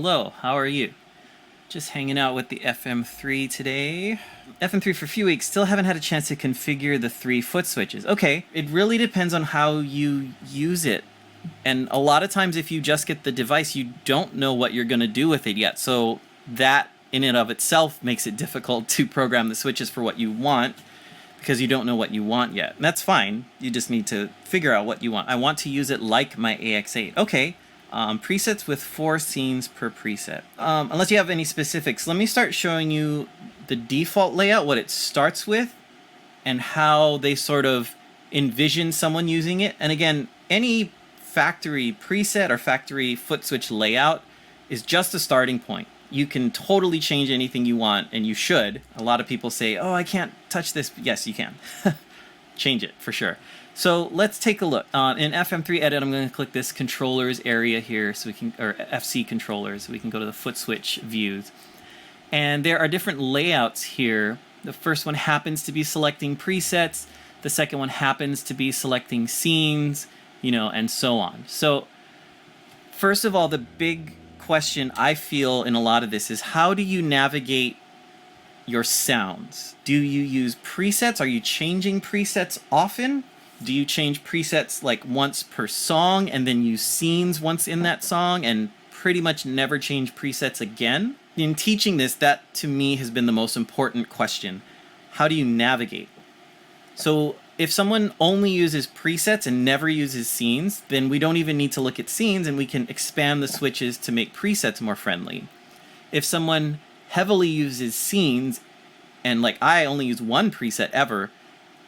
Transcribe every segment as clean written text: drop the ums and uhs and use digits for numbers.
hello, how are you? Just hanging out with the FM3 today. FM3 for a few weeks, still haven't had a chance to configure the 3 foot switches. Okay, it really depends on how you use it. And a lot of times if you just get the device, you don't know what you're going to do with it yet. So that in and of itself makes it difficult to program the switches for what you want because you don't know what you want yet. And that's fine. You just need to figure out what you want. I want to use it like my AX8. Okay. Presets with 4 scenes per preset. Unless you have any specifics, let me start showing you the default layout, what it starts with, and how they sort of envision someone using it. And again, any factory preset or factory foot switch layout is just a starting point. You can totally change anything you want, and you should. A lot of people say, oh, I can't touch this. Yes, you can. Change it, for sure. So let's take a look. In FM3 Edit, I'm going to click this controllers area here, so we can, or FC controllers, so we can go to the foot switch views. And there are different layouts here. The first one happens to be selecting presets. The second one happens to be selecting scenes, you know, and so on. So first of all, the big question I feel in a lot of this is how do you navigate your sounds? Do you use presets? Are you changing presets often? Do you change presets like once per song and then use scenes once in that song and pretty much never change presets again? In teaching this, that to me has been the most important question. How do you navigate? So if someone only uses presets and never uses scenes, then we don't even need to look at scenes and we can expand the switches to make presets more friendly. If someone heavily uses scenes, and like I only use one preset ever,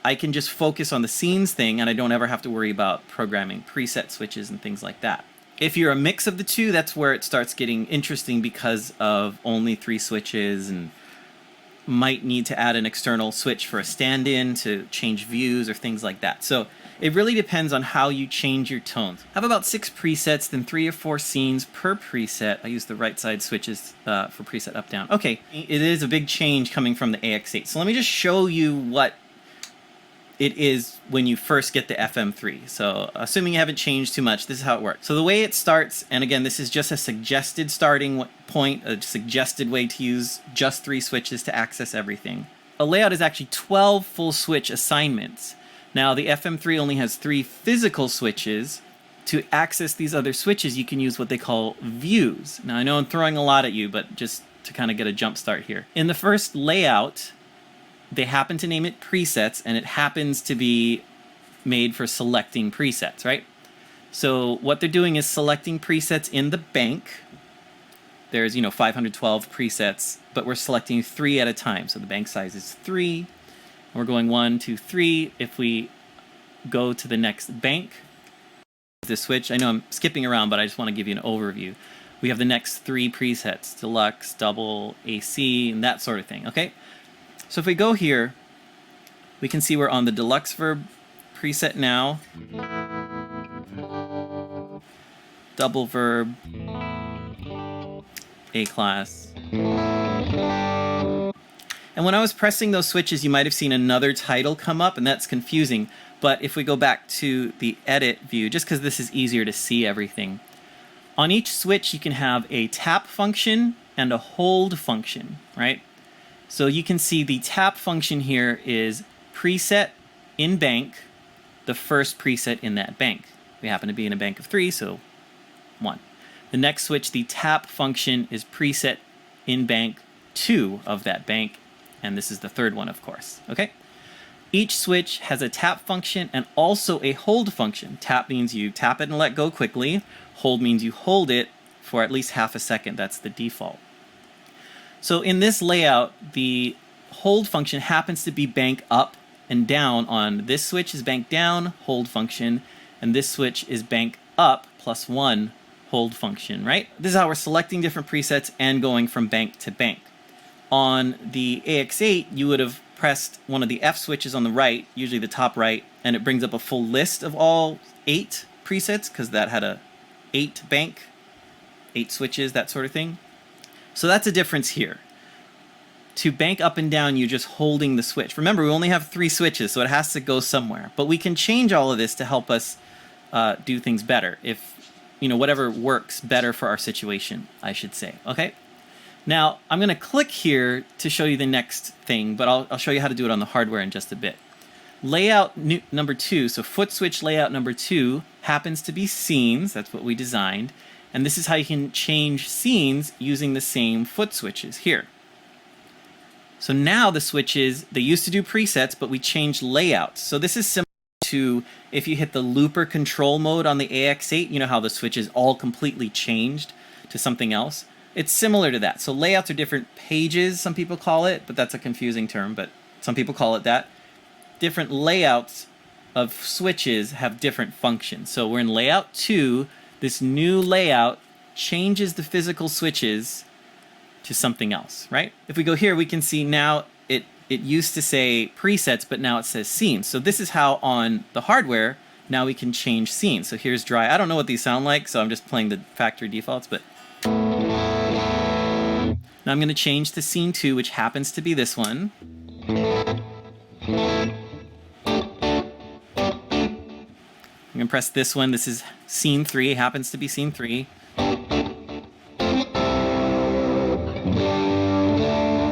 I can just focus on the scenes thing and I don't ever have to worry about programming preset switches and things like that. If you're a mix of the two, that's where it starts getting interesting because of only 3 switches and might need to add an external switch for a stand-in to change views or things like that. So it really depends on how you change your tones. I have about 6 presets, then 3 or 4 scenes per preset. I use the right side switches for preset up, down. Okay, it is a big change coming from the AX8. So let me just show you what it is when you first get the FM3. So assuming you haven't changed too much, this is how it works. So the way it starts, and again, this is just a suggested starting point, a suggested way to use just 3 switches to access everything. A layout is actually 12 full switch assignments. Now the FM3 only has 3 physical switches. To access these other switches, you can use what they call views. Now I know I'm throwing a lot at you, but just to kind of get a jump start here. In the first layout, they happen to name it presets, and it happens to be made for selecting presets, right? So what they're doing is selecting presets in the bank. There's, 512 presets, but we're selecting 3 at a time. So the bank size is 3, and we're going 1, 2, 3. If we go to the next bank, this switch, I know I'm skipping around, but I just want to give you an overview. We have the next 3 presets, deluxe, double, AC, and that sort of thing, okay? So if we go here, we can see we're on the deluxe verb preset now, double verb, A class. And when I was pressing those switches, you might have seen another title come up, and that's confusing. But if we go back to the edit view, just because this is easier to see everything, on each switch you can have a tap function and a hold function, right? So you can see the tap function here is preset in bank, the first preset in that bank. We happen to be in a bank of 3, so 1. The next switch, the tap function, is preset in bank 2 of that bank, and this is the third one, of course. Okay? Each switch has a tap function and also a hold function. Tap means you tap it and let go quickly. Hold means you hold it for at least half a second. That's the default. So in this layout, the hold function happens to be bank up and down on this switch is bank down, hold function, and this switch is bank up +1 hold function, right? This is how we're selecting different presets and going from bank to bank. On the AX8, you would have pressed one of the F switches on the right, usually the top right, and it brings up a full list of all 8 presets because that had a 8 bank, 8 switches, that sort of thing. So that's a difference here. To bank up and down, you're just holding the switch. Remember, we only have 3 switches, so it has to go somewhere. But we can change all of this to help us do things better. If whatever works better for our situation, I should say. Okay. Now I'm going to click here to show you the next thing, but I'll show you how to do it on the hardware in just a bit. Layout number 2, so foot switch layout number 2 happens to be scenes. That's what we designed. And this is how you can change scenes using the same foot switches here. So now the switches, they used to do presets, but we changed layouts. So this is similar to if you hit the looper control mode on the AX8, you know how the switch is all completely changed to something else? It's similar to that. So layouts are different pages, some people call it, but that's a confusing term, but some people call it that. Different layouts of switches have different functions. So we're in layout 2. This new layout changes the physical switches to something else, right? If we go here, we can see now it used to say presets, but now it says scenes. So this is how on the hardware, now we can change scenes. So here's dry. I don't know what these sound like, so I'm just playing the factory defaults, but now I'm going to change to scene 2, which happens to be this one. I'm going to press this one. This is scene 3. It happens to be scene 3.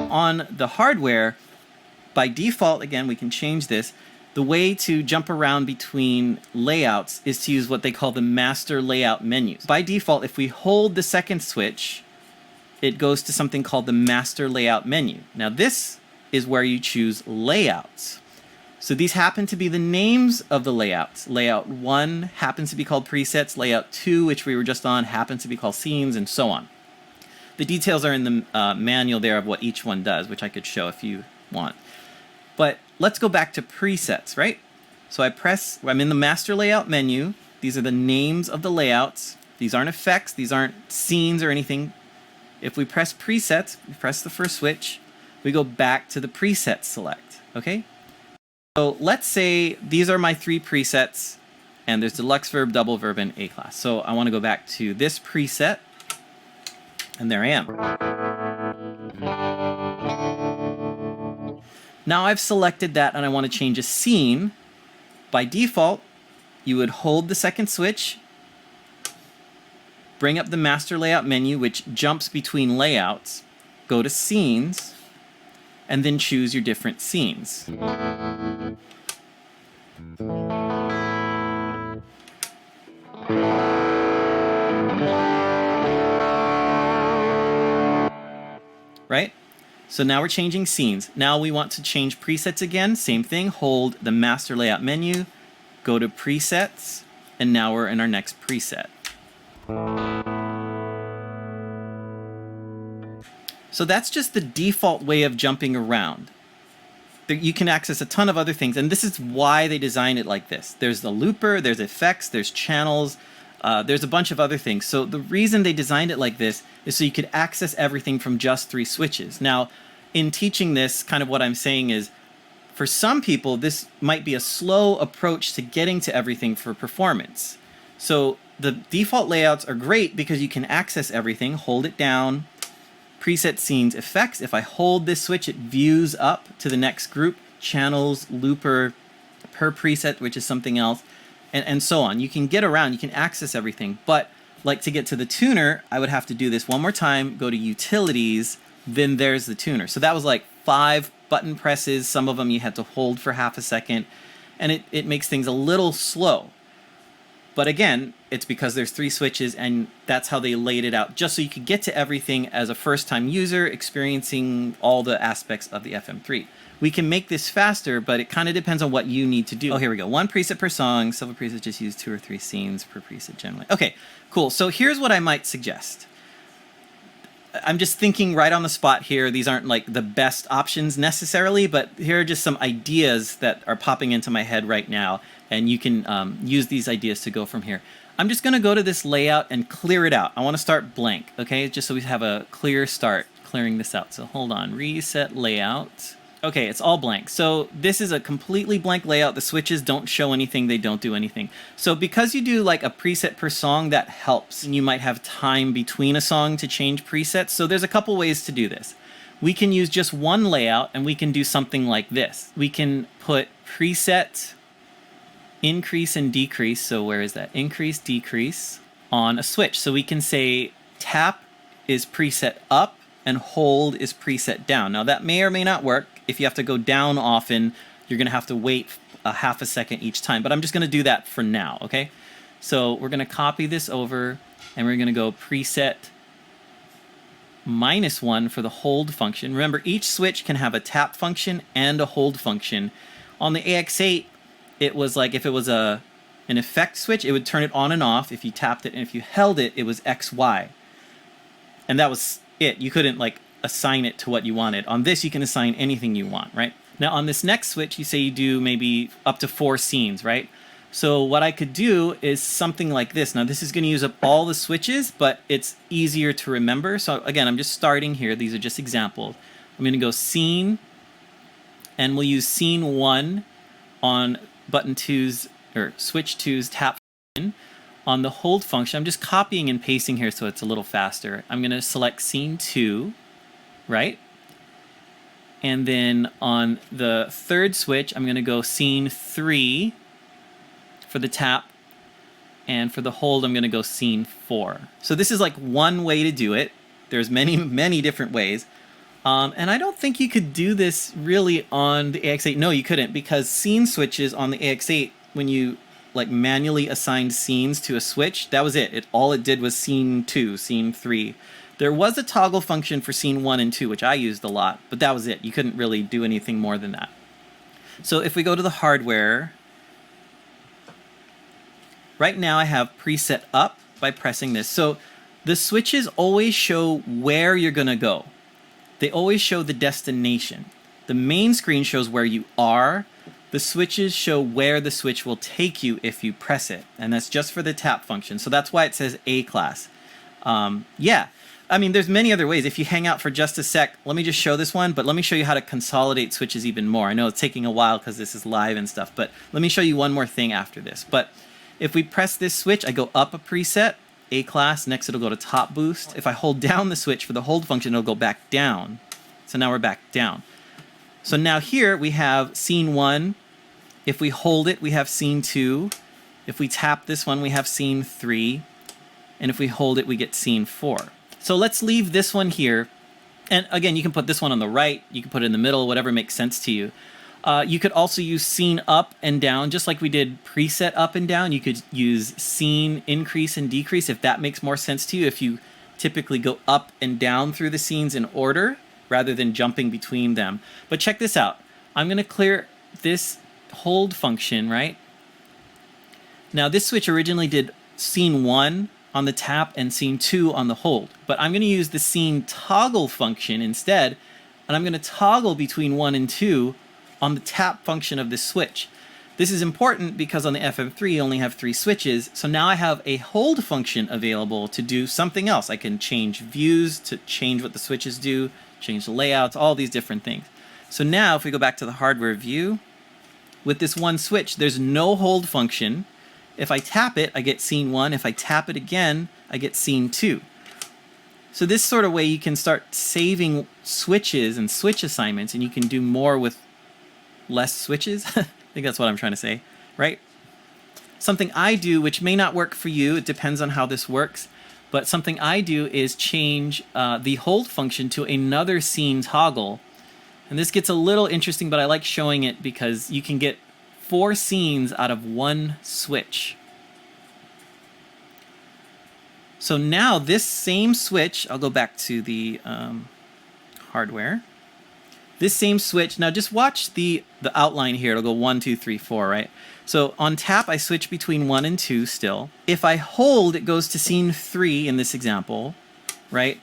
On the hardware, by default, again, we can change this. The way to jump around between layouts is to use what they call the master layout menus. By default, if we hold the second switch, it goes to something called the master layout menu. Now this is where you choose layouts. So these happen to be the names of the layouts. Layout 1 happens to be called presets. Layout 2, which we were just on, happens to be called scenes, and so on. The details are in the manual there of what each one does, which I could show if you want. But let's go back to presets, right? So I'm in the master layout menu. These are the names of the layouts. These aren't effects. These aren't scenes or anything. If we press presets, we press the first switch, we go back to the preset select, okay? So let's say these are my 3 presets, and there's deluxe verb, double verb, and A class. So I want to go back to this preset, and there I am. Now I've selected that and I want to change a scene. By default, you would hold the second switch, bring up the master layout menu, which jumps between layouts, go to scenes, and then choose your different scenes. Right? So now we're changing scenes. Now we want to change presets again. Same thing, hold the master layout menu, go to presets, and now we're in our next preset. So that's just the default way of jumping around. You can access a ton of other things, and this is why they designed it like this. There's the looper, there's effects, there's channels, there's a bunch of other things. So the reason they designed it like this is so you could access everything from just 3 switches. Now, in teaching this, kind of what I'm saying is, for some people, this might be a slow approach to getting to everything for performance. So the default layouts are great because you can access everything, hold it down, preset scenes, effects. If I hold this switch, it views up to the next group, channels, looper, per preset, which is something else, and so on. You can get around, you can access everything, but like to get to the tuner, I would have to do this one more time, go to utilities, then there's the tuner. So that was like 5 button presses. Some of them you had to hold for half a second, and it makes things a little slow. But again, it's because there's 3 switches, and that's how they laid it out, just so you could get to everything as a first-time user experiencing all the aspects of the FM3. We can make this faster, but it kind of depends on what you need to do. Oh, here we go. 1 preset per song. Several presets just use 2 or 3 scenes per preset generally. Okay, cool. So here's what I might suggest. I'm just thinking right on the spot here. These aren't like the best options necessarily, but here are just some ideas that are popping into my head right now, and you can use these ideas to go from here. I'm just going to go to this layout and clear it out. I want to start blank, okay? Just so we have a clear start clearing this out. So hold on, reset layout. Okay, it's all blank. So this is a completely blank layout. The switches don't show anything. They don't do anything. So because you do like a preset per song, that helps. And you might have time between a song to change presets. So there's a couple ways to do this. We can use just one layout and we can do something like this. We can put preset, increase and decrease. So where is that? Increase, decrease on a switch. So we can say tap is preset up and hold is preset down. Now that may or may not work. If you have to go down often, you're going to have to wait a half a second each time, but I'm just going to do that for now, okay? So we're going to copy this over and we're going to go preset -1 for the hold function. Remember, each switch can have a tap function and a hold function. On the AX8, it was like if it was an effect switch, it would turn it on and off if you tapped it, and if you held it, it was XY. And that was it. You couldn't like assign it to what you wanted. On this, you can assign anything you want, right? Now on this next switch, you say you do maybe up to 4 scenes, right? So what I could do is something like this. Now this is going to use up all the switches, but it's easier to remember. So again, I'm just starting here. These are just examples. I'm going to go scene, and we'll use scene 1 on button 2's or switch 2's tap function. On the hold function, I'm just copying and pasting here so it's a little faster. I'm going to select scene 2, right? And then on the third switch, I'm going to go scene 3 for the tap, and for the hold, I'm going to go scene 4. So this is like one way to do it. There's many, many different ways. And I don't think you could do this really on the AX8. No, you couldn't, because scene switches on the AX8, when you like manually assigned scenes to a switch, that was it. All it did was scene 2, scene 3. There was a toggle function for scene 1 and 2, which I used a lot, but that was it. You couldn't really do anything more than that. So if we go to the hardware, right now I have preset up by pressing this. So the switches always show where you're going to go. They always show the destination. The main screen shows where you are. The switches show where the switch will take you if you press it. And that's just for the tap function. So that's why it says A class. Yeah, I mean, there's many other ways. If you hang out for just a sec, let me just show this one, but let me show you how to consolidate switches even more. I know it's taking a while because this is live and stuff, but let me show you one more thing after this. But if we press this switch, I go up a preset, A class, next it'll go to top boost. If I hold down the switch for the hold function, it'll go back down. So now we're back down. So now here we have scene 1. If we hold it, we have scene 2. If we tap this one, we have scene 3. And if we hold it, we get scene 4. So let's leave this one here. And again, you can put this one on the right. You can put it in the middle, whatever makes sense to you. You could also use scene up and down, just like we did preset up and down. You could use scene increase and decrease if that makes more sense to you. If you typically go up and down through the scenes in order rather than jumping between them. But check this out. I'm going to clear this hold function, right? Now this switch originally did scene 1 on the tap and scene 2 on the hold, but I'm going to use the scene toggle function instead, and I'm going to toggle between 1 and 2 on the tap function of this switch. This is important because on the FM3 you only have 3 switches, so now I have a hold function available to do something else. I can change views to change what the switches do, change the layouts, all these different things. So now if we go back to the hardware view, with this one switch, there's no hold function. If I tap it, I get scene 1. If I tap it again, I get scene 2. So this sort of way you can start saving switches and switch assignments, and you can do more with less switches. I think that's what I'm trying to say, right? Something I do, which may not work for you, it depends on how this works, but something I do is change the hold function to another scene toggle. And this gets a little interesting, but I like showing it because you can get 4 scenes out of one switch. So now this same switch, I'll go back to the hardware. This same switch, now just watch the outline here. It'll go 1, 2, 3, 4, right? So on tap, I switch between 1 and 2 still. If I hold, it goes to scene 3 in this example, right?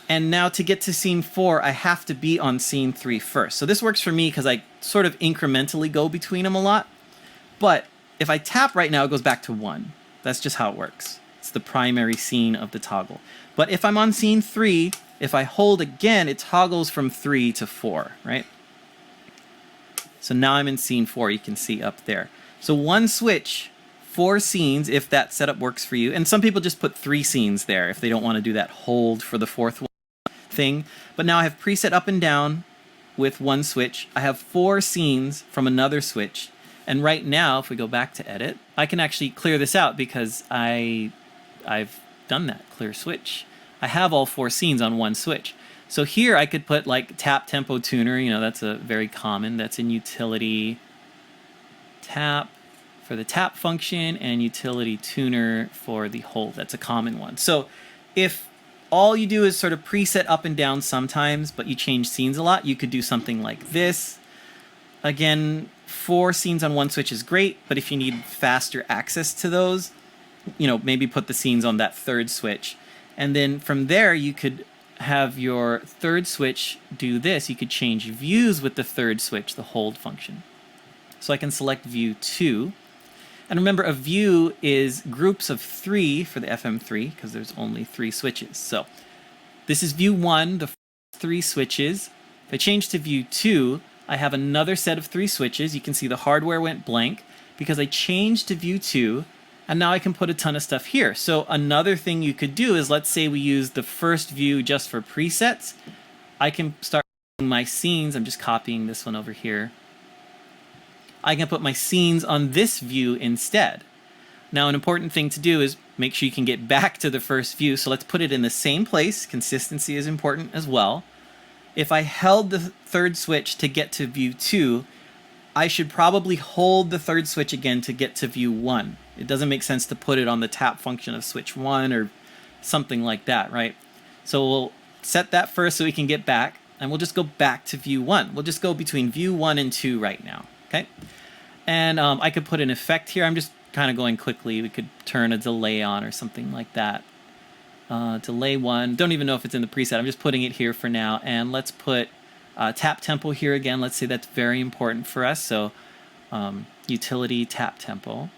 And now to get to scene 4, I have to be on scene 3 first. So this works for me because I sort of incrementally go between them a lot. But if I tap right now, it goes back to 1. That's just how it works. It's the primary scene of the toggle. But if I'm on scene 3, if I hold again, it toggles from 3 to 4, right? So now I'm in scene 4, you can see up there. So one switch, 4 scenes, if that setup works for you. And some people just put 3 scenes there if they don't want to do that hold for the 4th one thing. But now I have preset up and down with one switch. I have 4 scenes from another switch. And right now, if we go back to edit, I can actually clear this out because I I've done that, clear switch. I have all 4 scenes on one switch. So here I could put like tap tempo tuner, you know, that's a very common, that's in utility tap for the tap function and utility tuner for the hold. That's a common one. So if all you do is sort of preset up and down sometimes, but you change scenes a lot, you could do something like this. Again, 4 scenes on one switch is great, but if you need faster access to those, you know, maybe put the scenes on that 3rd switch. And then from there, you could have your 3rd switch do this. You could change views with the 3rd switch, the hold function. So I can select view 2. And remember, a view is groups of 3 for the FM3 because there's only 3 switches. So this is view 1, the first 3 switches. If I change to view 2, I have another set of 3 switches. You can see the hardware went blank because I changed to view 2, and now I can put a ton of stuff here. So another thing you could do is, let's say we use the first view just for presets. I can start my scenes. I'm just copying this one over here. I can put my scenes on this view instead. Now, an important thing to do is make sure you can get back to the first view. So let's put it in the same place. Consistency is important as well. If I held the 3rd switch to get to view 2, I should probably hold the 3rd switch again to get to view 1. It doesn't make sense to put it on the tap function of switch 1 or something like that, right? So we'll set that first so we can get back, and we'll just go back to view 1. We'll just go between view 1 and 2 right now. Okay, and I could put an effect here. I'm just kind of going quickly. We could turn a delay on or something like that. Delay 1. Don't even know if it's in the preset. I'm just putting it here for now. And let's put tap tempo here again. Let's say that's very important for us. So utility tap tempo.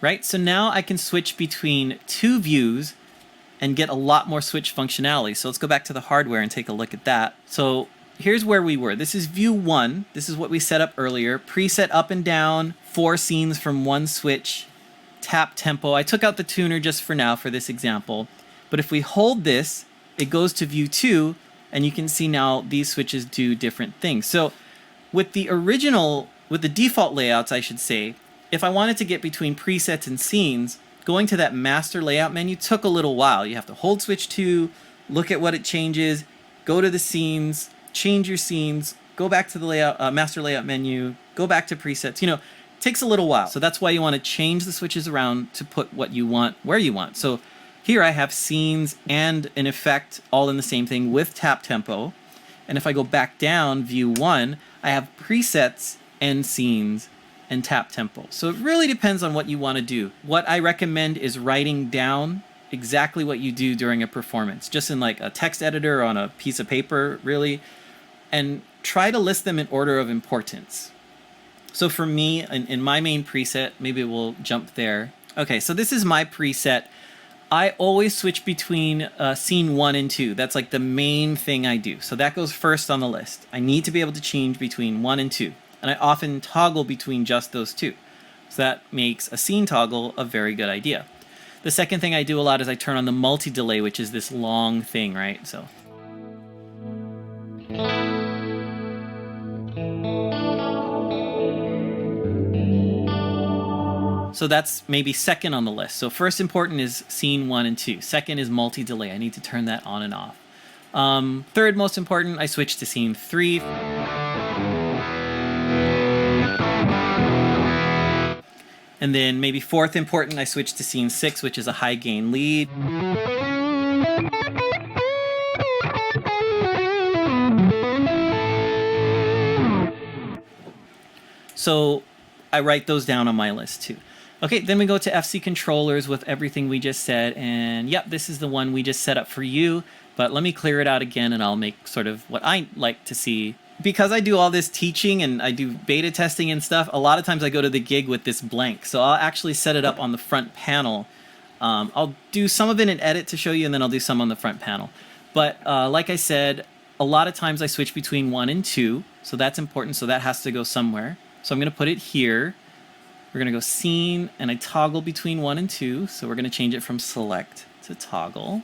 Right, so now I can switch between 2 views and get a lot more switch functionality. So let's go back to the hardware and take a look at that. So here's where we were. This is view 1. This is what we set up earlier. Preset up and down, 4 scenes from one switch, tap tempo. I took out the tuner just for now for this example. But if we hold this, it goes to view 2, and you can see now these switches do different things. So with the default layouts, I should say, if I wanted to get between presets and scenes, going to that master layout menu took a little while. You have to hold switch 2, look at what it changes, go to the scenes, change your scenes, go back to the layout, master layout menu, go back to presets. You know, it takes a little while. So that's why you want to change the switches around to put what you want where you want. So here I have scenes and an effect all in the same thing with tap tempo. And if I go back down, view 1, I have presets and scenes and tap tempo. So it really depends on what you want to do. What I recommend is writing down exactly what you do during a performance, just in like a text editor or on a piece of paper, really, and try to list them in order of importance. So for me, in my main preset, maybe we'll jump there. Okay, so this is my preset. I always switch between scene 1 and 2. That's like the main thing I do. So that goes first on the list. I need to be able to change between 1 and 2. And I often toggle between just those 2. So that makes a scene toggle a very good idea. The second thing I do a lot is I turn on the multi-delay, which is this long thing, right? So that's maybe second on the list. So first important is scene 1 and 2. Second is multi-delay. I need to turn that on and off. Third most important, I switch to scene 3. And then maybe fourth important, I switch to scene 6, which is a high gain lead. So I write those down on my list too. Okay, then we go to FC controllers with everything we just said. And yep, this is the one we just set up for you. But let me clear it out again and I'll make sort of what I like to see. Because I do all this teaching and I do beta testing and stuff, a lot of times I go to the gig with this blank. So I'll actually set it up on the front panel. I'll do some of it in edit to show you, and then I'll do some on the front panel. But like I said, a lot of times I switch between 1 and 2. So that's important. So that has to go somewhere. So I'm going to put it here. We're going to go scene, and I toggle between 1 and 2. So we're going to change it from select to toggle.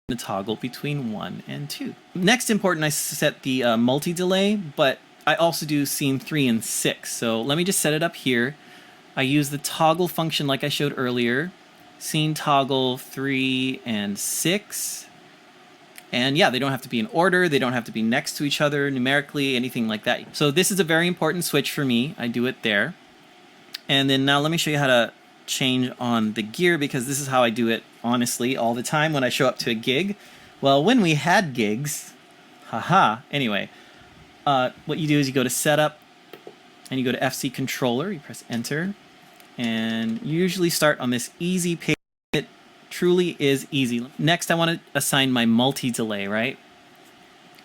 To toggle between 1 and 2. Next important, I set the multi-delay, but I also do scene 3 and 6. So let me just set it up here. I use the toggle function like I showed earlier. Scene toggle 3 and 6. And yeah, they don't have to be in order. They don't have to be next to each other numerically, anything like that. So this is a very important switch for me. I do it there. And then now let me show you how to change on the gear, because this is how I do it honestly all the time when I show up to a gig. Well, when we had gigs, haha, anyway, what you do is you go to Setup and you go to FC Controller, you press Enter, and you usually start on this easy page. It truly is easy. Next, I want to assign my multi-delay, right?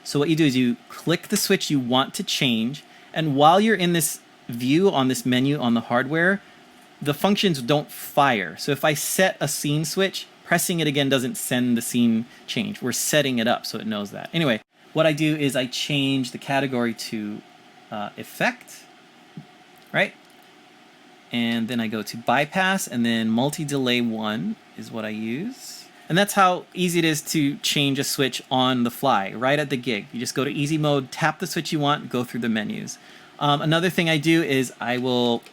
So what you do is you click the switch you want to change, and while you're in this view on this menu on the hardware, the functions don't fire. So if I set a scene switch, pressing it again doesn't send the scene change. We're setting it up so it knows that. Anyway, what I do is I change the category to effect, right? And then I go to bypass, and then multi-delay 1 is what I use. And that's how easy it is to change a switch on the fly, right at the gig. You just go to easy mode, tap the switch you want, go through the menus. Another thing I do is I will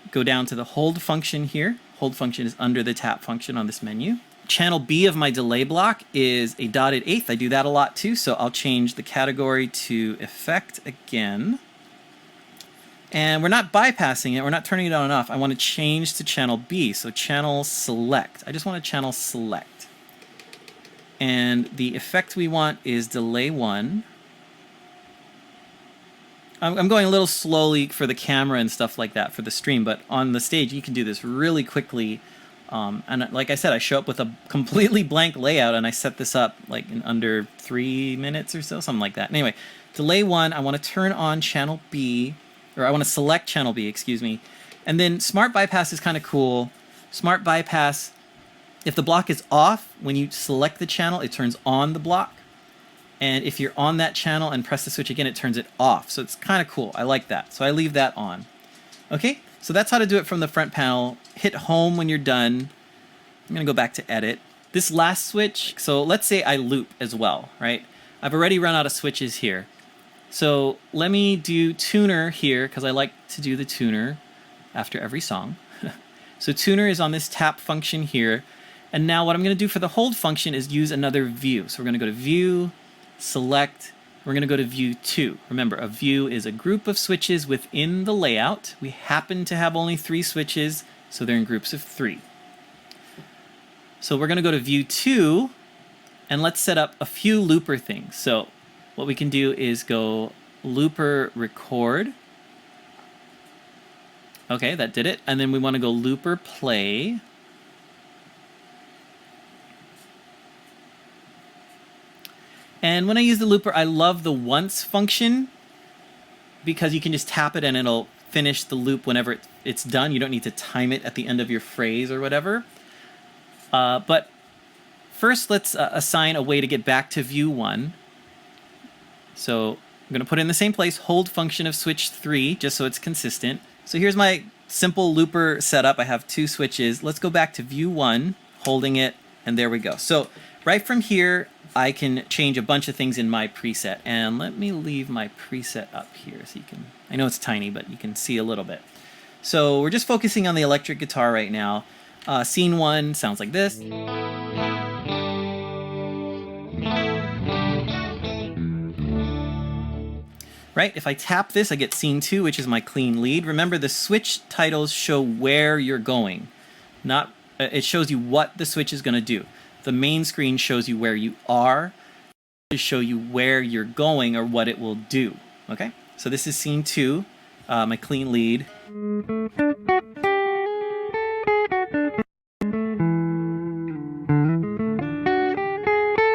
go down to the hold function here. Hold function is under the tap function on this menu. Channel B of my delay block is a dotted eighth. I do that a lot too, so I'll change the category to effect again. And we're not bypassing it, we're not turning it on and off. I want to change to channel B, so channel select. I just want to channel select. And the effect we want is delay 1. I'm going a little slowly for the camera and stuff like that for the stream, but on the stage you can do this really quickly. And like I said, I show up with a completely blank layout, and I set this up like in under 3 minutes or so, something like that. Anyway, delay 1, I want to turn on channel B, or I want to select channel B, excuse me. And then smart bypass is kind of cool. Smart bypass, if the block is off, when you select the channel, it turns on the block. And if you're on that channel and press the switch again, it turns it off. So it's kind of cool. I like that. So I leave that on. Okay, so that's how to do it from the front panel. Hit home when you're done. I'm going to go back to edit. This last switch, so let's say I loop as well, right? I've already run out of switches here. So let me do tuner here, because I like to do the tuner after every song. So tuner is on this tap function here. And now what I'm going to do for the hold function is use another view. So we're going to go to view, select, we're going to go to view 2. Remember, a view is a group of switches within the layout. We happen to have only 3 switches, so they're in groups of 3. So we're going to go to view 2, and let's set up a few looper things. So what we can do is go looper record. Okay, that did it. And then we want to go looper play. And when I use the looper, I love the once function, because you can just tap it and it'll finish the loop whenever it's done. You don't need to time it at the end of your phrase or whatever. But first, let's assign a way to get back to view 1. So I'm going to put it in the same place, hold function of switch 3, just so it's consistent. So here's my simple looper setup. I have 2 switches. Let's go back to view 1, holding it, and there we go. So right from here, I can change a bunch of things in my preset. And let me leave my preset up here so you can, I know it's tiny, but you can see a little bit. So we're just focusing on the electric guitar right now. Scene 1 sounds like this. Right, if I tap this, I get scene 2, which is my clean lead. Remember, the switch titles show where you're going. Not, it shows you what the switch is going to do. The main screen shows you where you are, to show you where you're going or what it will do. Okay, so this is scene 2, my clean lead.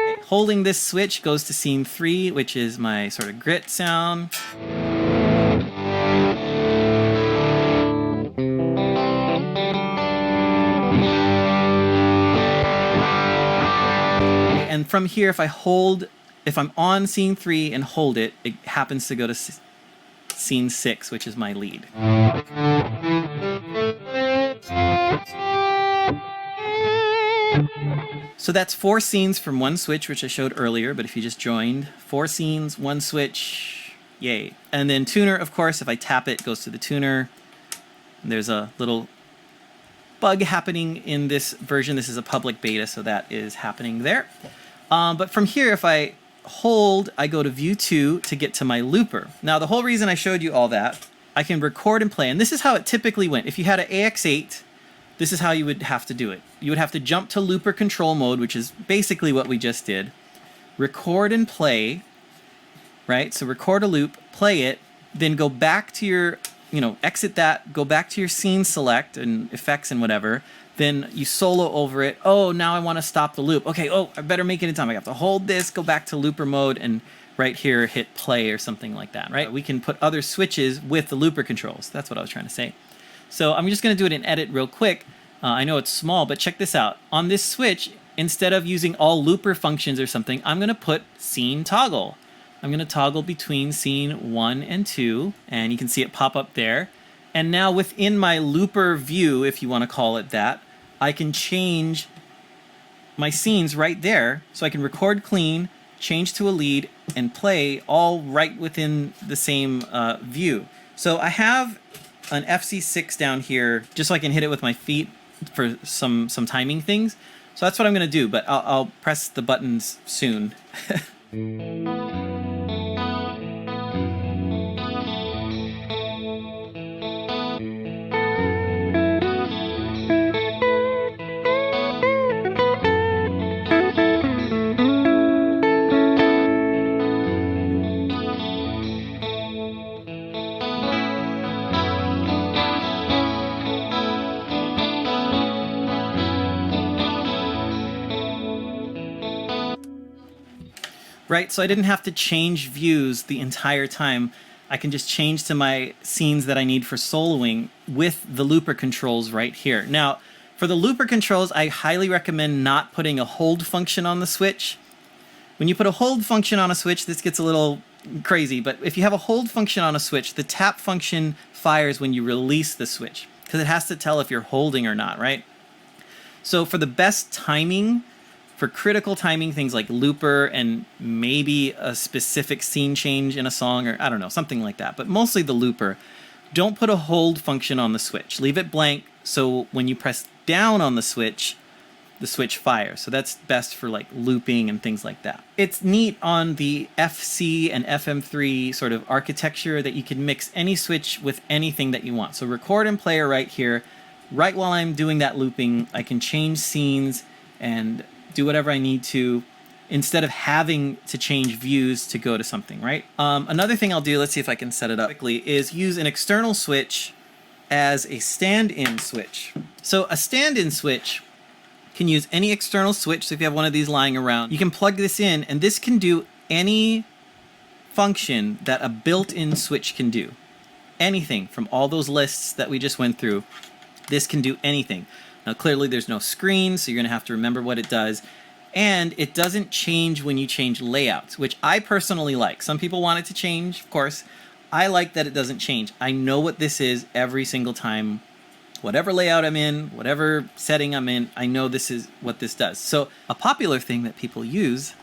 Okay, holding this switch goes to scene 3, which is my sort of grit sound. And from here, if I'm on scene 3 and hold it, it happens to go to scene 6, which is my lead. So that's 4 scenes from 1 switch, which I showed earlier, but if you just joined, 4 scenes, 1 switch, yay. And then tuner, of course, if I tap it, goes to the tuner. There's a little bug happening in this version. This is a public beta, so that is happening there. But from here, if I hold, I go to view 2 to get to my looper. Now, the whole reason I showed you all that, I can record and play, and this is how it typically went. If you had an AX8, this is how you would have to do it. You would have to jump to looper control mode, which is basically what we just did. Record and play, right? So record a loop, play it, then go back to your, exit that, go back to your scene select and effects and whatever. Then you solo over it. Oh, now I want to stop the loop. Okay, I better make it in time. I have to hold this, go back to looper mode, and right here hit play or something like that, right? We can put other switches with the looper controls. That's what I was trying to say. So I'm just going to do it in edit real quick. I know it's small, but check this out. On this switch, instead of using all looper functions or something, I'm going to put scene toggle. I'm going to toggle between scene 1 and 2, and you can see it pop up there. And now within my looper view, if you want to call it that, I can change my scenes right there. So I can record clean, change to a lead, and play all right within the same view. So I have an FC6 down here just so I can hit it with my feet for some timing things. So that's what I'm going to do, but I'll press the buttons soon. Right, so I didn't have to change views the entire time. I can just change to my scenes that I need for soloing with the looper controls right here. Now, for the looper controls, I highly recommend not putting a hold function on the switch. When you put a hold function on a switch, this gets a little crazy, but if you have a hold function on a switch, the tap function fires when you release the switch, because it has to tell if you're holding or not, right? So for the best timing, for critical timing, things like looper and maybe a specific scene change in a song, or I don't know, something like that, but mostly the looper, don't put a hold function on the switch. Leave it blank so when you press down on the switch fires. So that's best for like looping and things like that. It's neat on the FC and FM3 sort of architecture that you can mix any switch with anything that you want. So record and play are right here. Right while I'm doing that looping, I can change scenes and do whatever I need to instead of having to change views to go to something, right? Another thing I'll do, let's see if I can set it up quickly, is use an external switch as a stand-in switch. So a stand-in switch can use any external switch. So if you have one of these lying around, you can plug this in, and this can do any function that a built-in switch can do. Anything from all those lists that we just went through, this can do anything. Now, clearly there's no screen, so you're gonna have to remember what it does. And it doesn't change when you change layouts, which I personally like. Some people want it to change, of course. I like that it doesn't change. I know what this is every single time. Whatever layout I'm in, whatever setting I'm in, I know this is what this does. So a popular thing that people use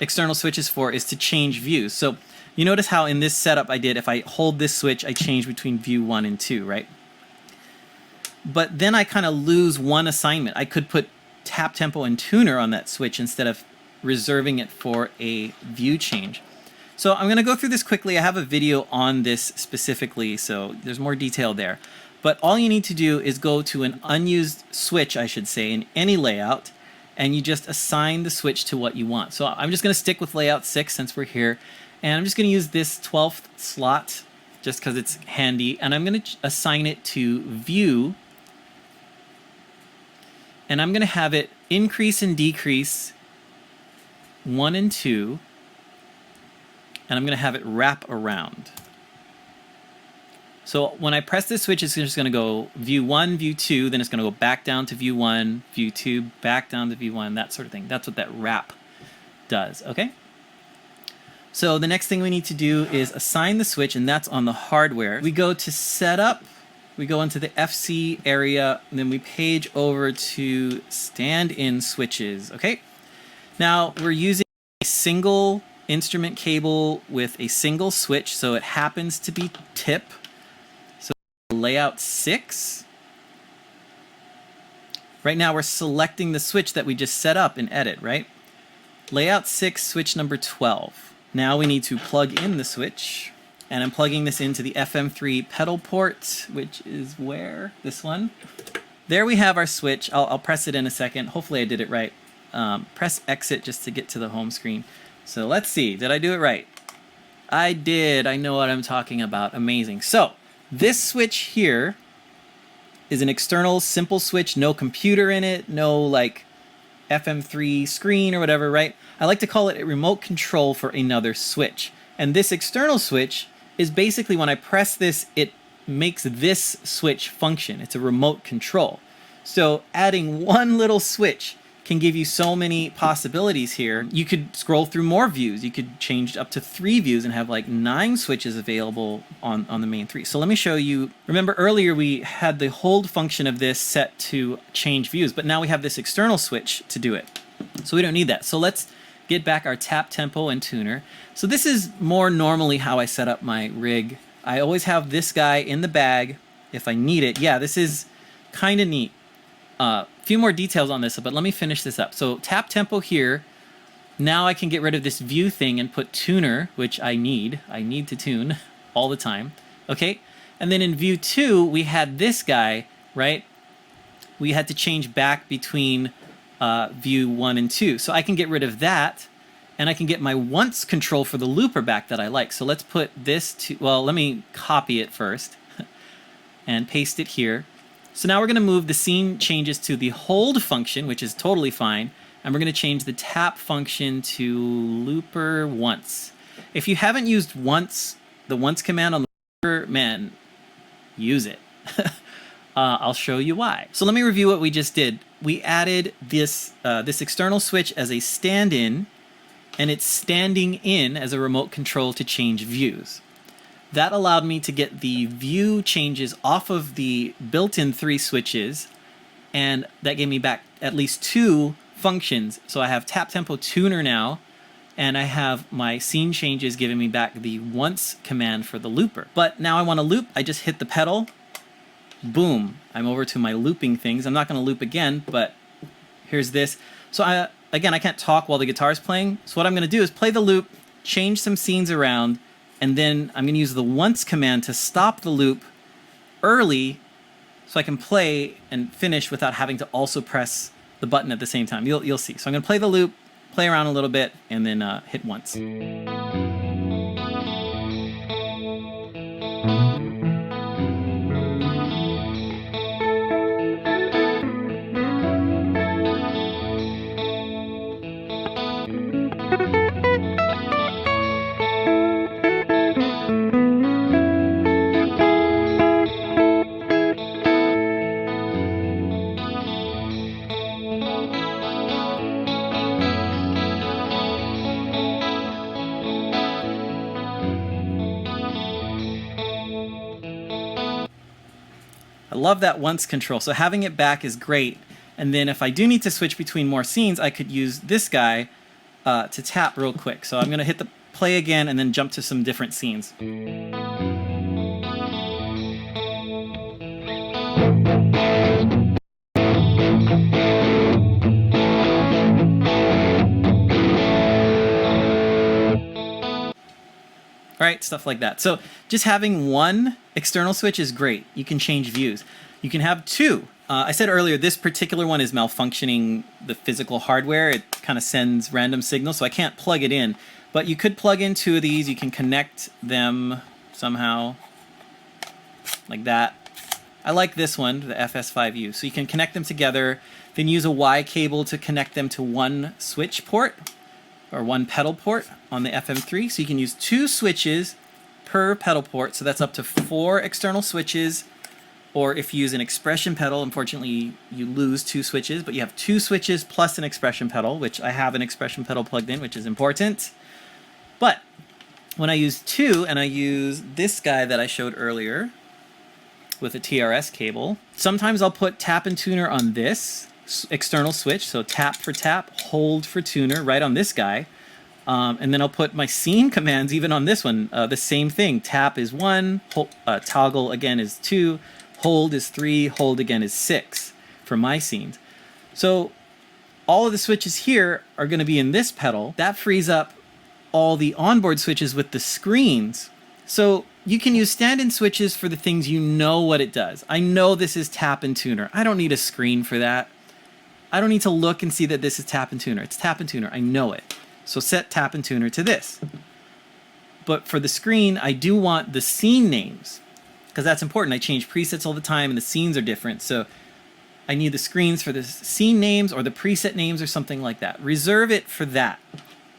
external switches for is to change views. So you notice how in this setup I did, if I hold this switch, I change between view 1 and 2, right? But then I kind of lose one assignment. I could put tap, tempo, and tuner on that switch instead of reserving it for a view change. So I'm going to go through this quickly. I have a video on this specifically, so there's more detail there. But all you need to do is go to an unused switch, I should say, in any layout, and you just assign the switch to what you want. So I'm just going to stick with layout 6 since we're here, and I'm just going to use this 12th slot just because it's handy, and I'm going to assign it to view. And I'm going to have it increase and decrease 1 and 2. And I'm going to have it wrap around. So when I press this switch, it's just going to go view 1, view 2. Then it's going to go back down to view 1, view 2, back down to view 1, that sort of thing. That's what that wrap does, okay? So the next thing we need to do is assign the switch, and that's on the hardware. We go to Setup. We go into the FC area, and then we page over to stand-in switches, okay? Now, we're using a single instrument cable with a single switch, so it happens to be tip. So layout 6. Right now we're selecting the switch that we just set up in edit, right? Layout 6, switch number 12. Now we need to plug in the switch, and I'm plugging this into the FM3 pedal port, which is where? This one. There we have our switch. I'll press it in a second. Hopefully I did it right. Press exit just to get to the home screen. So let's see, did I do it right? I did. I know what I'm talking about. Amazing. So this switch here is an external simple switch, no computer in it, no like FM3 screen or whatever, right? I like to call it a remote control for another switch. And this external switch is basically when I press this, it makes this switch function. It's a remote control. So adding one little switch can give you so many possibilities here. You could scroll through more views. You could change up to 3 views and have like 9 switches available on the main 3. So let me show you. Remember earlier we had the hold function of this set to change views, but now we have this external switch to do it. So we don't need that. So let's get back our tap tempo and tuner. So this is more normally how I set up my rig. I always have this guy in the bag if I need it. Yeah, this is kind of neat. Few more details on this, but let me finish this up. So tap tempo here. Now I can get rid of this view thing and put tuner, which I need. I need to tune all the time. Okay. And then in view 2, we had this guy, right? We had to change back between view 1 and 2. So I can get rid of that, and I can get my once control for the looper back that I like. So let's put this to, well, let me copy it first and paste it here. So now we're going to move the scene changes to the hold function, which is totally fine. And we're going to change the tap function to looper once. If you haven't used once, the once command on the looper, man, use it. I'll show you why. So let me review what we just did. We added this, this external switch as a stand-in, and it's standing in as a remote control to change views. That allowed me to get the view changes off of the built-in 3 switches, and that gave me back at least 2 functions. So I have tap tempo tuner now, and I have my scene changes giving me back the once command for the looper. But now I want to loop. I just hit the pedal. Boom. I'm over to my looping things. I'm not going to loop again, but here's this. So again, I can't talk while the guitar's playing. So what I'm going to do is play the loop, change some scenes around, and then I'm going to use the once command to stop the loop early so I can play and finish without having to also press the button at the same time. You'll see. So I'm going to play the loop, play around a little bit, and then hit once. I love that once control. So having it back is great. And then if I do need to switch between more scenes, I could use this guy to tap real quick. So I'm going to hit the play again and then jump to some different scenes. Right, stuff like that. So just having one external switch is great. You can change views. You can have 2. I said earlier, this particular one is malfunctioning the physical hardware. It kind of sends random signals, so I can't plug it in. But you could plug in 2 of these. You can connect them somehow like that. I like this one, the FS5U. So you can connect them together, then use a Y cable to connect them to one switch port or one pedal port on the FM3. So you can use 2 switches per pedal port. So that's up to 4 external switches. Or if you use an expression pedal, unfortunately you lose 2 switches, but you have 2 switches plus an expression pedal, which I have an expression pedal plugged in, which is important. But when I use 2 and I use this guy that I showed earlier with a TRS cable, sometimes I'll put tap and tuner on this external switch. So tap for tap, hold for tuner right on this guy. And then I'll put my scene commands even on this one. The same thing. Tap is 1, toggle again is 2, hold is 3, hold again is 6 for my scenes. So all of the switches here are going to be in this pedal. That frees up all the onboard switches with the screens. So you can use stand-in switches for the things you know what it does. I know this is tap and tuner. I don't need a screen for that. I don't need to look and see that this is tap and tuner. It's tap and tuner. I know it. So set tap and tuner to this. But for the screen, I do want the scene names because that's important. I change presets all the time and the scenes are different. So I need the screens for the scene names or the preset names or something like that. Reserve it for that.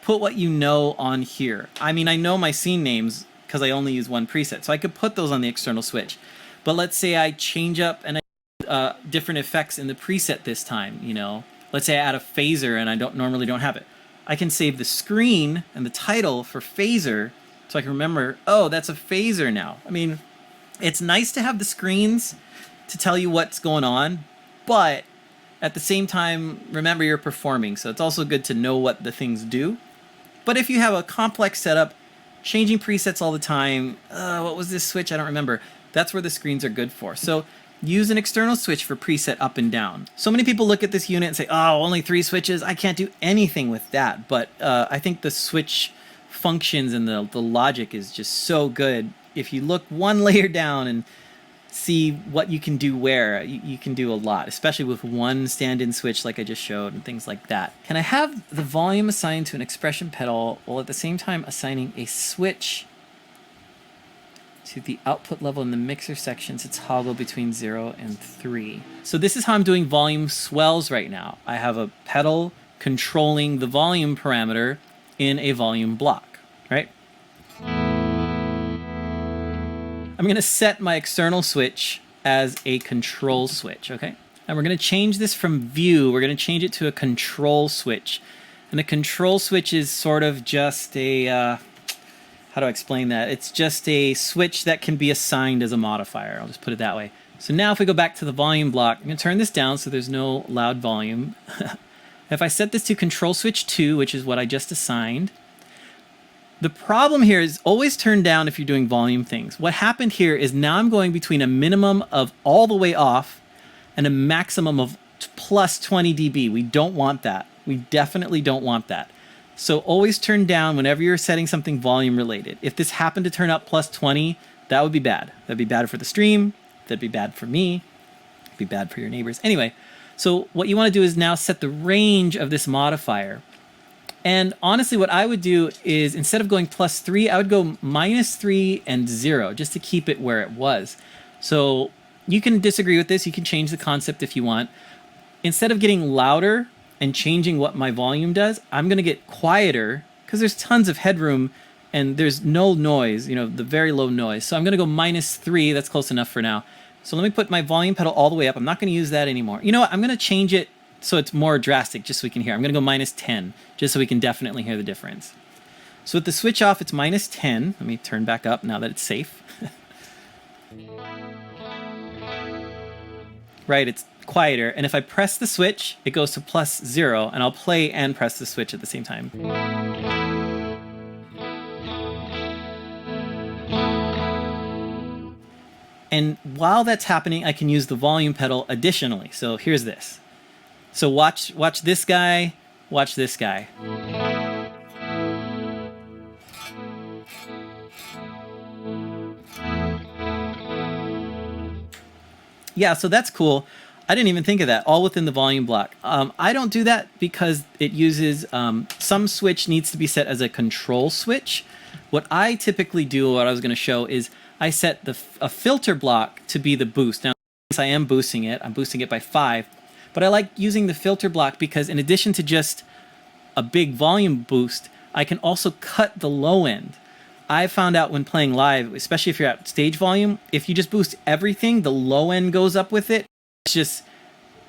Put what you know on here. I mean, I know my scene names because I only use one preset. So I could put those on the external switch. But let's say I change up and I different effects in the preset this time, you know. Let's say I add a phaser and I normally don't have it. I can save the screen and the title for phaser so I can remember, oh, that's a phaser now. I mean, it's nice to have the screens to tell you what's going on, but at the same time, remember you're performing. So it's also good to know what the things do. But if you have a complex setup, changing presets all the time, what was this switch? I don't remember. That's where the screens are good for. So use an external switch for preset up and down. So many people look at this unit and say, oh, only 3 switches. I can't do anything with that. But I think the switch functions and the logic is just so good. If you look one layer down and see what you can do where, you can do a lot, especially with one stand-in switch like I just showed and things like that. Can I have the volume assigned to an expression pedal while at the same time assigning a switch to the output level in the mixer section to toggle between 0 and 3? So this is how I'm doing volume swells right now. I have a pedal controlling the volume parameter in a volume block, right? I'm going to set my external switch as a control switch, okay? And we're going to change this from view. We're going to change it to a control switch. And a control switch is sort of just a, how do I explain that? It's just a switch that can be assigned as a modifier. I'll just put it that way. So now if we go back to the volume block, I'm going to turn this down so there's no loud volume. If I set this to control switch 2, which is what I just assigned, the problem here is always turn down if you're doing volume things. What happened here is now I'm going between a minimum of all the way off and a maximum of plus 20 dB. We don't want that. We definitely don't want that. So always turn down whenever you're setting something volume related. If this happened to turn up plus 20, that would be bad. That'd be bad for the stream. That'd be bad for me. It'd be bad for your neighbors. Anyway, so what you want to do is now set the range of this modifier. And honestly, what I would do is instead of going plus 3, I would go minus 3 and 0 just to keep it where it was. So you can disagree with this. You can change the concept if you want. Instead of getting louder and changing what my volume does, I'm going to get quieter because there's tons of headroom and there's no noise, you know, the very low noise. So I'm going to go minus 3. That's close enough for now. So let me put my volume pedal all the way up. I'm not going to use that anymore. You know what? I'm going to change it so it's more drastic just so we can hear. I'm going to go minus 10 just so we can definitely hear the difference. So with the switch off, it's minus 10. Let me turn back up now that it's safe. Right, it's quieter. And if I press the switch, it goes to plus 0, and I'll play and press the switch at the same time. And while that's happening, I can use the volume pedal additionally. So here's this. So watch this guy, watch this guy. Yeah, so that's cool. I didn't even think of that, all within the volume block. I don't do that because it uses, some switch needs to be set as a control switch. What I typically do, what I was going to show, is I set a filter block to be the boost. Now, I am boosting it. I'm boosting it by 5. But I like using the filter block because in addition to just a big volume boost, I can also cut the low end. I found out when playing live, especially if you're at stage volume, if you just boost everything, the low end goes up with it. It's just,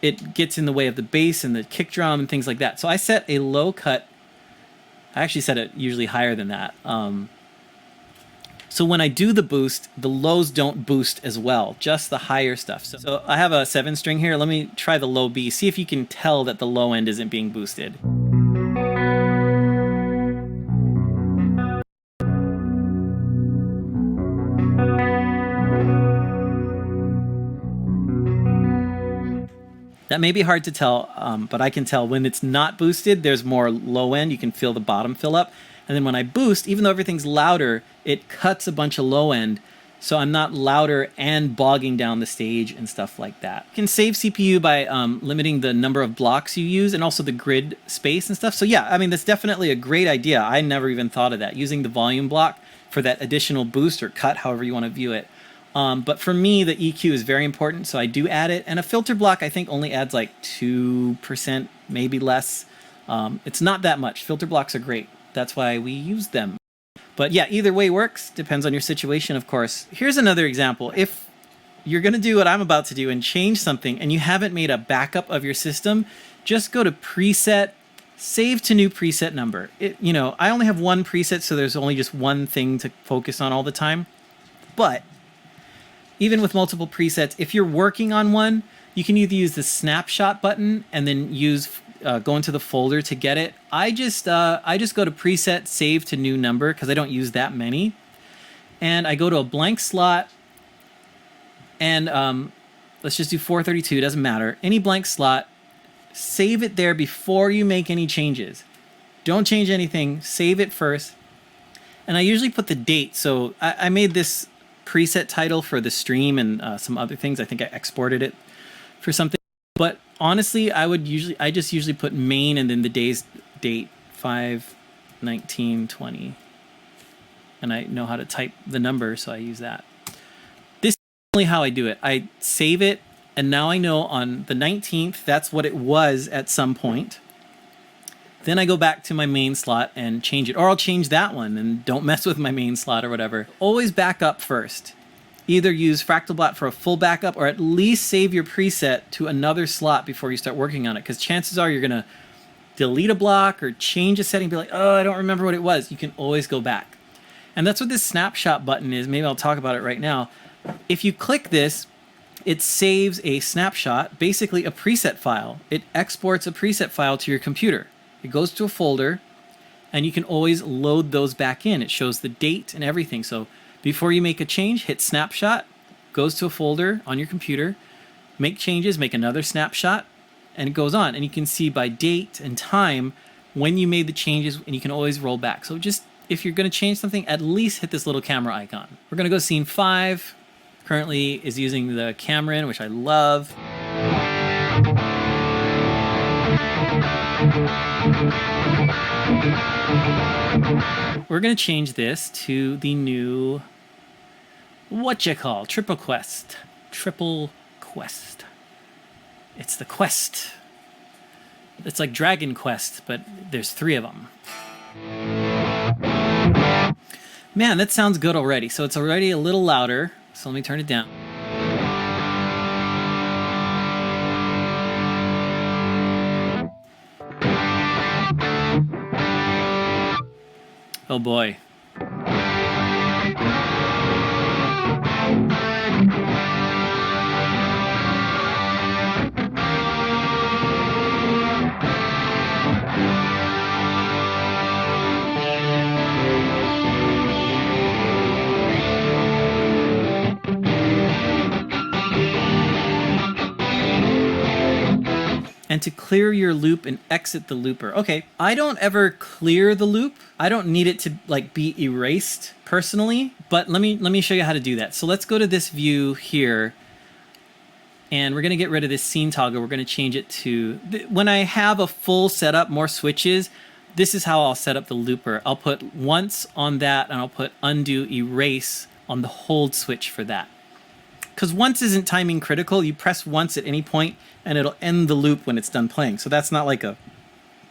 it gets in the way of the bass and the kick drum and things like that. So I set a low cut. I actually set it usually higher than that. So when I do the boost, the lows don't boost as well, just the higher stuff. So I have a 7-string here. Let me try the low B. See if you can tell that the low end isn't being boosted. That may be hard to tell, but I can tell when it's not boosted, there's more low end. You can feel the bottom fill up. And then when I boost, even though everything's louder, it cuts a bunch of low end. So I'm not louder and bogging down the stage and stuff like that. You can save CPU by limiting the number of blocks you use and also the grid space and stuff. So yeah, I mean, that's definitely a great idea. I never even thought of that, using the volume block for that additional boost or cut, however you want to view it. But for me, the EQ is very important, so I do add it. And a filter block, I think, only adds like 2%, maybe less. It's not that much. Filter blocks are great. That's why we use them. But yeah, either way works. Depends on your situation, of course. Here's another example. If you're going to do what I'm about to do and change something and you haven't made a backup of your system, just go to preset, save to new preset number. I only have one preset, so there's only just one thing to focus on all the time. But even with multiple presets, if you're working on one, you can either use the snapshot button and then go into the folder to get it. I just go to preset, save to new number, because I don't use that many. And I go to a blank slot, and let's just do 432, doesn't matter. Any blank slot, save it there before you make any changes. Don't change anything, save it first. And I usually put the date. So I made this preset title for the stream and some other things. I think I exported it for something. But honestly, I just usually put main and then the day's date, 5/19/20. And I know how to type the number, so I use that. This is only how I do it. I save it, and now I know on the 19th, that's what it was at some point. Then I go back to my main slot and change it. Or I'll change that one and don't mess with my main slot or whatever. Always back up first. Either use FractalBot for a full backup or at least save your preset to another slot before you start working on it. Because chances are you're going to delete a block or change a setting and be like, oh, I don't remember what it was. You can always go back. And that's what this snapshot button is. Maybe I'll talk about it right now. If you click this, it saves a snapshot, basically a preset file. It exports a preset file to your computer. It goes to a folder, and you can always load those back in. It shows the date and everything. So before you make a change, hit snapshot, goes to a folder on your computer, make changes, make another snapshot, and it goes on. And you can see by date and time when you made the changes, and you can always roll back. So just, if you're going to change something, at least hit this little camera icon. We're going to go scene 5. Currently is using the Cameron, which I love. We're going to change this to the new, Triple Quest. Triple Quest. It's the Quest. It's like Dragon Quest, but there's 3 of them. Man, that sounds good already. So it's already a little louder. So let me turn it down. Oh boy. And to clear your loop and exit the looper. Okay, I don't ever clear the loop. I don't need it to be erased personally, but let me show you how to do that. So let's go to this view here, and we're gonna get rid of this scene toggle. We're gonna change it to, when I have a full setup, more switches, this is how I'll set up the looper. I'll put once on that, and I'll put undo erase on the hold switch for that. Because once isn't timing critical. You press once at any point and it'll end the loop when it's done playing. So that's not like a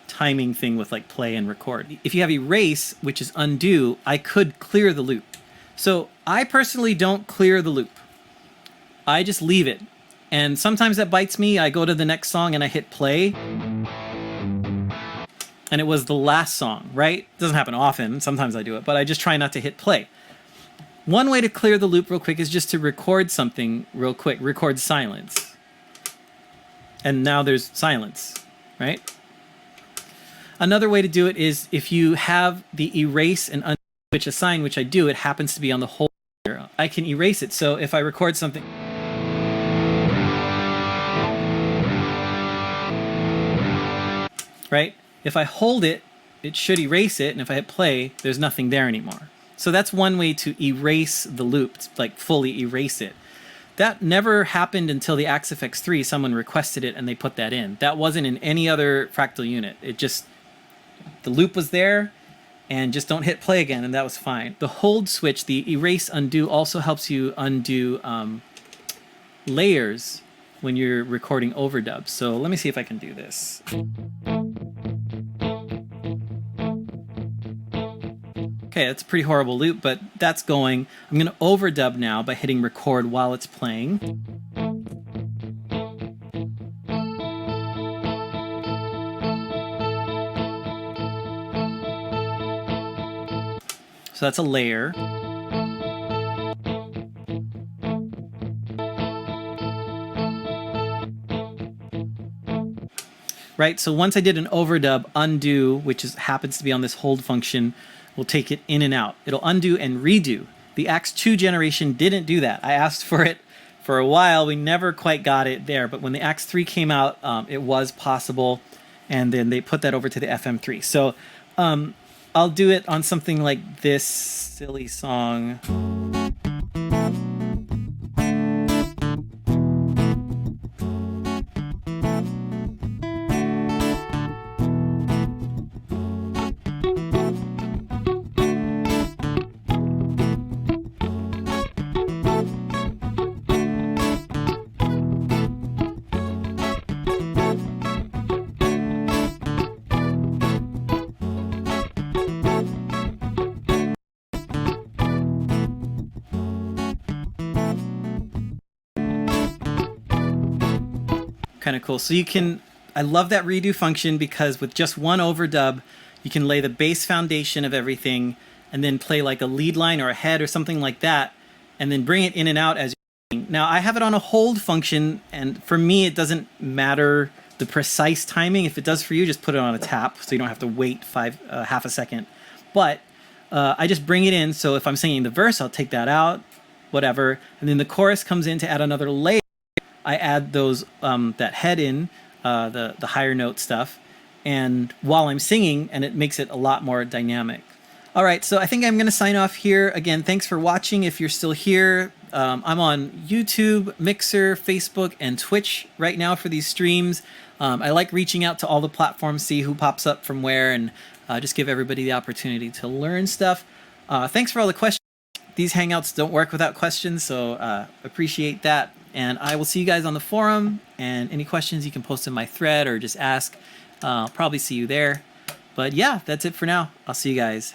timing thing with play and record. If you have erase, which is undo, I could clear the loop. So I personally don't clear the loop. I just leave it. And sometimes that bites me. I go to the next song and I hit play. And it was the last song, right? It doesn't happen often. Sometimes I do it, but I just try not to hit play. One way to clear the loop real quick is just to record something real quick. Record silence. And now there's silence, right? Another way to do it is if you have the erase and undo switch assigned, which I do, it happens to be on the whole here. I can erase it. So if I record something, right? If I hold it, it should erase it, and if I hit play, there's nothing there anymore. So that's one way to erase the loop, like fully erase it. That never happened until the AxeFX3. Someone requested it and they put that in. That wasn't in any other Fractal unit. It just, the loop was there, and just don't hit play again, and that was fine. The hold switch, the erase undo, also helps you undo layers when you're recording overdubs. So let me see if I can do this. Okay, that's a pretty horrible loop, but that's going. I'm going to overdub now by hitting record while it's playing. So that's a layer. Right, so once I did an overdub, undo, which happens to be on this hold function, will take it in and out. It'll undo and redo. The Axe 2 generation didn't do that. I asked for it for a while. We never quite got it there, but when the Axe 3 came out, it was possible, and then they put that over to the FM3. So I'll do it on something like this silly song. Kind of cool. So you can, I love that redo function because with just one overdub, you can lay the base foundation of everything and then play like a lead line or a head or something like that, and then bring it in and out as you're playing. Now I have it on a hold function, and for me it doesn't matter the precise timing. If it does for you, just put it on a tap so you don't have to wait half a second. But I just bring it in, so if I'm singing the verse, I'll take that out, whatever, and then the chorus comes in to add another layer. I add those that head in, the higher note stuff, and while I'm singing, and it makes it a lot more dynamic. All right, so I think I'm going to sign off here. Again, thanks for watching. If you're still here, I'm on YouTube, Mixer, Facebook, and Twitch right now for these streams. I like reaching out to all the platforms, see who pops up from where, and just give everybody the opportunity to learn stuff. Thanks for all the questions. These Hangouts don't work without questions, so appreciate that. And I will see you guys on the forum, and any questions you can post in my thread or just ask. I'll probably see you there. But yeah, that's it for now. I'll see you guys.